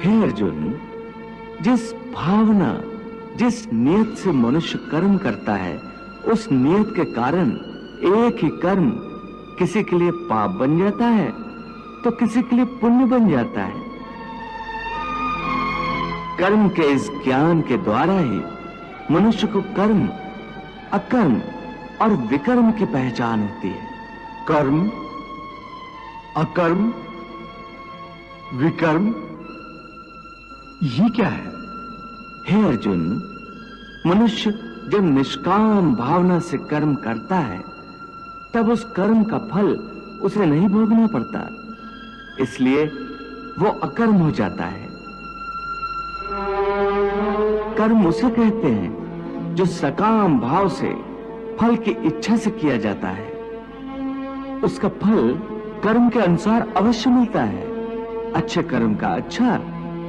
हे अर्जुन, जिस भावना, जिस नियत से मनुष्य कर्म करता है, उस नियत के कारण एक ही कर्म किसी के लिए पाप बन जाता है तो किसी के लिए पुण्य बन जाता है। कर्म के इस ज्ञान के द्वारा ही मनुष्य को कर्म, अकर्म और विकर्म की पहचान होती है। कर्म, अकर्म, विकर्म, ये क्या है? हे अर्जुन, मनुष्य जब निष्काम भावना से कर्म करता है तब उस कर्म का फल उसे नहीं भोगना पड़ता, इसलिए वो अकर्म हो जाता है। कर्म उसे कहते हैं जो सकाम भाव से फल की इच्छा से किया जाता है। उसका फल कर्म के अनुसार अवश्य मिलता है। अच्छे कर्म का अच्छा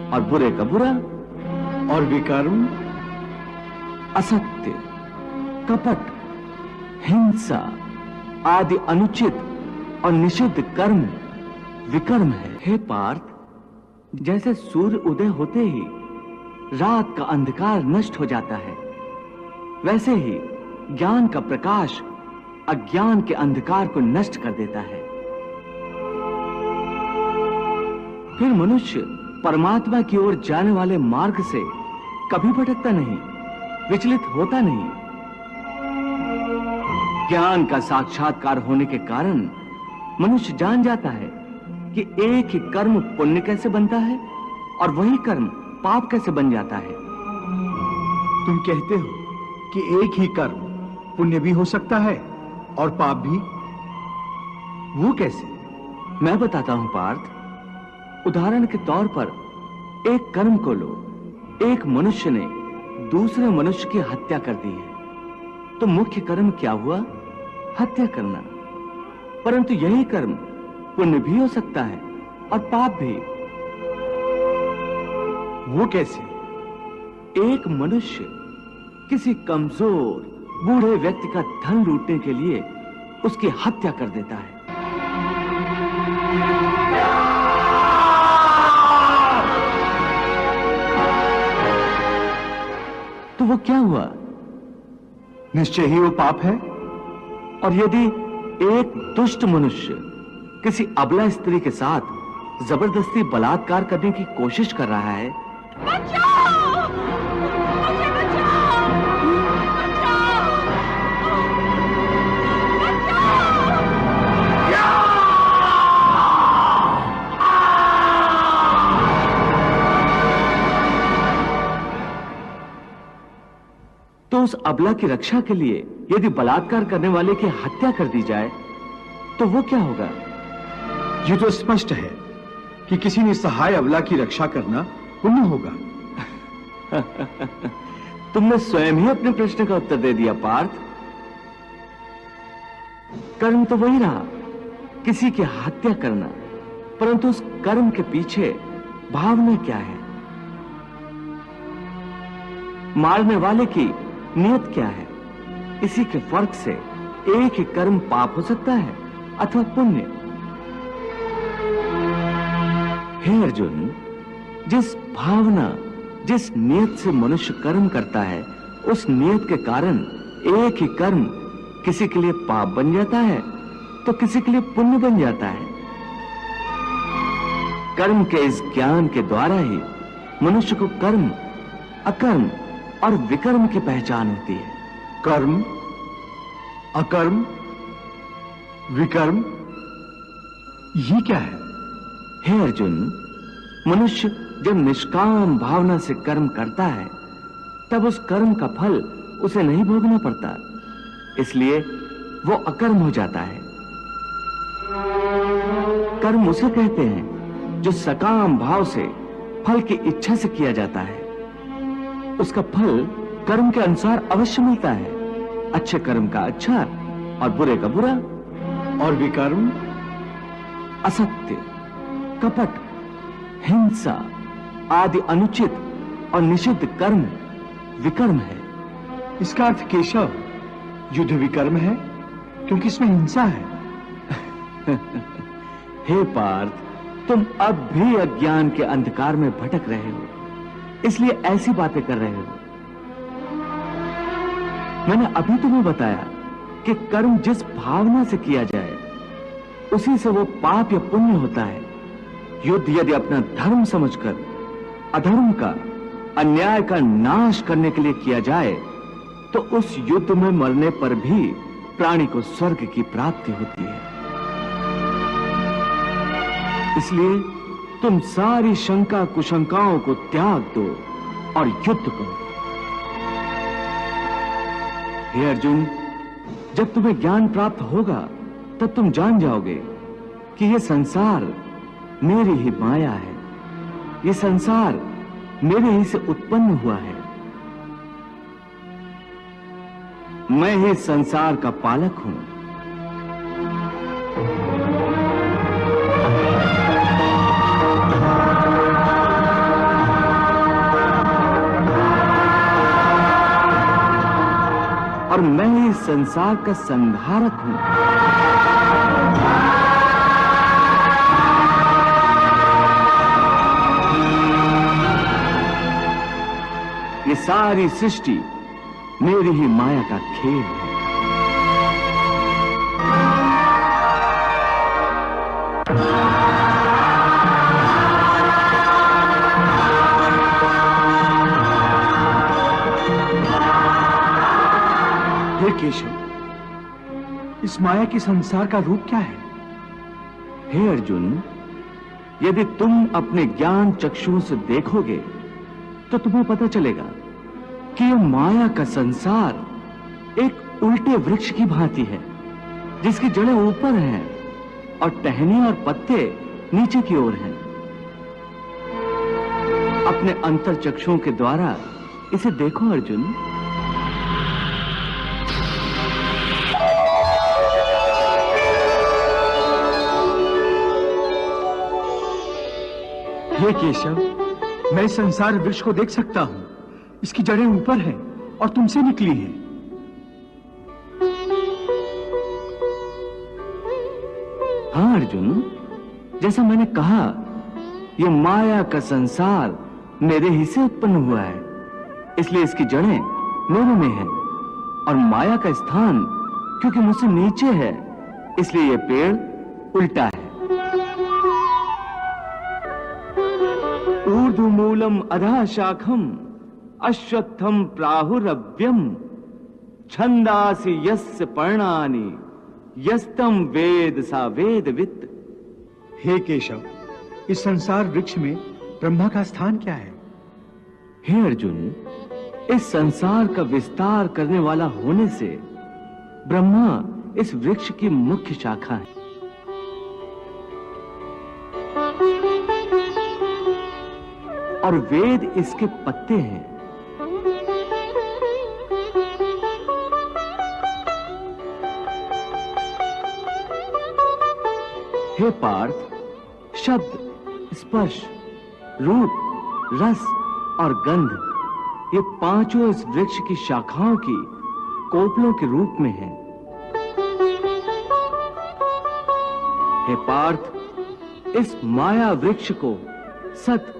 और बुरे का बुरा। और विकर्म? असत्य, कपट, हिंसा आदि अनुचित और निषिद्ध कर्म विकर्म है। हे पार्थ, जैसे सूर्य उदय होते ही रात का अंधकार नष्ट हो जाता है, वैसे ही ज्ञान का प्रकाश अज्ञान के अंधकार को नष्ट कर देता है। फिर मनुष्य परमात्मा की ओर जाने वाले मार्ग से कभी भटकता नहीं, विचलित होता नहीं। ज्ञान का साक्षात्कार होने के कारण मनुष्य जान जाता है कि एक ही कर्म पुण्य कैसे बनता है और वही कर्म पाप कैसे बन जाता है। तुम कहते हो कि एक ही कर्म पुण्य भी हो सकता है और पाप भी? वो कैसे? मैं बताता हूं पार्थ। उदाहरण के तौर पर एक कर्म को लो। एक मनुष्य ने दूसरे मनुष्य की हत्या कर दी है, तो मुख्य कर्म क्या हुआ? हत्या करना। परंतु यही कर्म पुण्य भी हो सकता है और पाप भी। वो कैसे? एक मनुष्य किसी कमजोर बूढ़े व्यक्ति का धन लूटने के लिए उसकी हत्या कर देता है। तो वो क्या हुआ? निश्चय ही वो पाप है। और यदि एक दुष्ट मनुष्य किसी अबला स्त्री के साथ जबरदस्ती बलात्कार करने की कोशिश कर रहा है, बचाओ! मुझे बचाओ! तो उस अबला की रक्षा के लिए यदि बलात्कार करने वाले की हत्या कर दी जाए तो वो क्या होगा? ये तो स्पष्ट है कि किसी निसहाय अबला की रक्षा करना पुण्य होगा। तुमने स्वयं ही अपने प्रश्न का उत्तर दे दिया पार्थ। कर्म तो वही रहा, किसी की हत्या करना, परंतु उस कर्म के पीछे भावना क्या है? मारने वाले की नियत क्या है? इसी के फर्क से एक ही कर्म पाप हो सकता है अथवा पुण्य। हे अर्जुन, जिस भावना, जिस नियत से मनुष्य कर्म करता है, उस नियत के कारण एक ही कर्म किसी के लिए पाप बन जाता है तो किसी के लिए पुण्य बन जाता है। कर्म के इस ज्ञान के द्वारा ही मनुष्य को कर्म, अकर्म और विकर्म की पहचान होती है। कर्म, अकर्म, विकर्म, ये क्या है? हे अर्जुन, मनुष्य जब निष्काम भावना से कर्म करता है तब उस कर्म का फल उसे नहीं भोगना पड़ता, इसलिए वो अकर्म हो जाता है। कर्म उसे कहते हैं जो सकाम भाव से फल की इच्छा से किया जाता है। उसका फल कर्म के अनुसार अवश्य मिलता है। अच्छे कर्म का अच्छा और बुरे का बुरा। और विकर्म? असत्य, कपट, हिंसा आदि अनुचित और निषिद्ध कर्म विकर्म है। इसका अर्थ केशव युद्ध विकर्म है, क्योंकि इसमें हिंसा है। हे पार्थ, तुम अब भी अज्ञान के अंधकार में भटक रहे हो, इसलिए ऐसी बातें कर रहे हो। मैंने अभी तुम्हें बताया कि कर्म जिस भावना से किया जाए उसी से वो पाप या पुण्य होता है। युद्ध यदि अपना धर्म समझकर अधर्म का, अन्याय का नाश करने के लिए किया जाए तो उस युद्ध में मरने पर भी प्राणी को स्वर्ग की प्राप्ति होती है। इसलिए तुम सारी शंका कुशंकाओं को त्याग दो और युद्ध करो। हे अर्जुन, जब तुम्हें ज्ञान प्राप्त होगा तब तुम जान जाओगे कि यह संसार मेरी ही माया है, यह संसार मेरे ही से उत्पन्न हुआ है। मैं ही संसार का पालक हूं। और मैं ही संसार का संहारक हूं। ये सारी सृष्टि मेरी ही माया का खेल है। हे केशव, इस माया के संसार का रूप क्या है? हे अर्जुन, यदि तुम अपने ज्ञान चक्षुओं से देखोगे तो तुम्हें पता चलेगा कि यह माया का संसार एक उल्टे वृक्ष की भांति है, जिसकी जड़ें ऊपर हैं और टहनी और पत्ते नीचे की ओर हैं। अपने अंतर चक्षुओं के द्वारा इसे देखो अर्जुन। हे केशव, मैं इस संसार वृक्ष को देख सकता हूं। इसकी जड़ें ऊपर हैं और तुमसे निकली हैं। हाँ अर्जुन, जैसा मैंने कहा, यह माया का संसार मेरे ही से उत्पन्न हुआ है, इसलिए इसकी जड़ें मेरे में हैं। और माया का स्थान क्योंकि मुझसे नीचे है, इसलिए यह पेड़ उल्टा है। ऊर्ध्वमूलम अधः शाखम अश्वत्थम प्राहुरव्यम छंदासि यस्य पर्णानि यस्तम वेद सा वेदवित्। हे केशव, इस संसार वृक्ष में ब्रह्मा का स्थान क्या है? हे अर्जुन, इस संसार का विस्तार करने वाला होने से ब्रह्मा इस वृक्ष की मुख्य शाखा है। और वेद इसके पत्ते हैं। हे पार्थ, शब्द, स्पर्श, रूप, रस और गंध, ये पांचों इस वृक्ष की शाखाओं की कोपलों के रूप में हैं। हे पार्थ, इस माया वृक्ष को सत,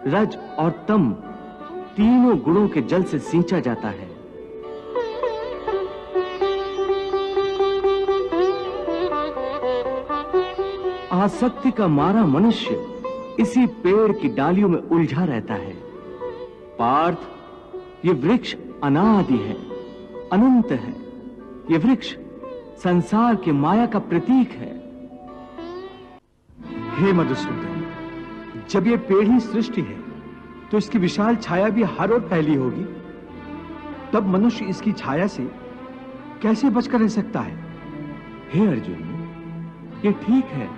रज और तम तीनों गुणों के जल से सींचा जाता है। आसक्ति का मारा मनुष्य इसी पेड़ की डालियों में उलझा रहता है। पार्थ, ये वृक्ष अनादि है, अनंत है। ये वृक्ष संसार की माया का प्रतीक है। हे मधुसूदन, जब ये पेड़ ही सृष्टि है तो इसकी विशाल छाया भी हर ओर फैली होगी। तब मनुष्य इसकी छाया से कैसे बचकर रह सकता है? हे अर्जुन, ये ठीक है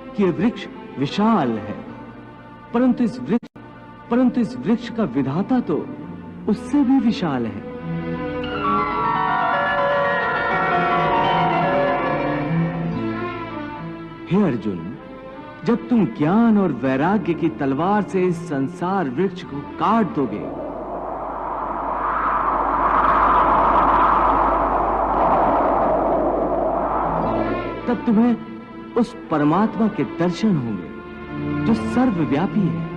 कि यह वृक्ष विशाल है, परंतु इस वृक्ष का विधाता तो उससे भी विशाल है। हे अर्जुन, जब तुम ज्ञान और वैराग्य की तलवार से इस संसार वृक्ष को काट दोगे तब तुम्हें उस परमात्मा के दर्शन होंगे जो सर्वव्यापी है,